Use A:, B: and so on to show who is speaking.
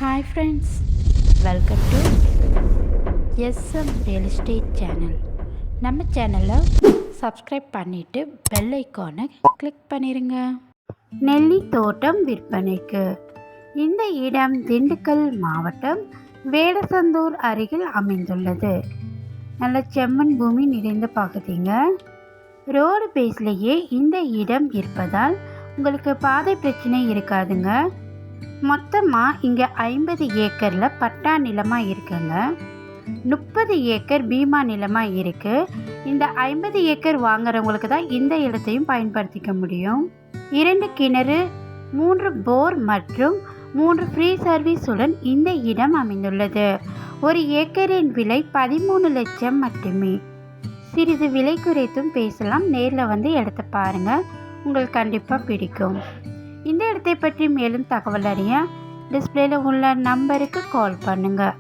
A: Hi friends, welcome to SM real estate channel. நம்ம சேனலை subscribe பண்ணிவிட்டு பெல் ஐக்கானை கிளிக் பண்ணிடுங்க. நெல்லி தோட்டம் விற்பனைக்கு. இந்த இடம் திண்டுக்கல் மாவட்டம் வேடசந்தூர் அருகில் அமைந்துள்ளது. நல்ல செம்மண் பூமி நிறைந்த பகுதிங்க. ரோடு பேஸ்லேயே இந்த இடம் இருப்பதால் உங்களுக்கு பாதை பிரச்சனை இருக்காதுங்க. மொத்தமாக இங்கே 50 ஏக்கரில் பட்டா நிலமாக இருக்குங்க. 30 ஏக்கர் பீமா நிலமாக இருக்குது. இந்த 50 ஏக்கர் வாங்குறவங்களுக்கு தான் இந்த இடத்தையும் பயன்படுத்திக்க முடியும். 2 கிணறு, 3 போர் மற்றும் 3 ஃப்ரீ சர்வீஸுடன் இந்த இடம் அமைந்துள்ளது. ஒரு ஏக்கரின் விலை 13 லட்சம் மட்டுமே. சிறிது விலை குறைத்தும் பேசலாம். நேரில் வந்து இடத்த பாருங்கள், உங்களுக்கு கண்டிப்பாக பிடிக்கும். இந்த இடத்தை பற்றி மேலும் தகவல் அறிய டிஸ்பிளேல உள்ள நம்பருக்கு கால் பண்ணுங்கள்.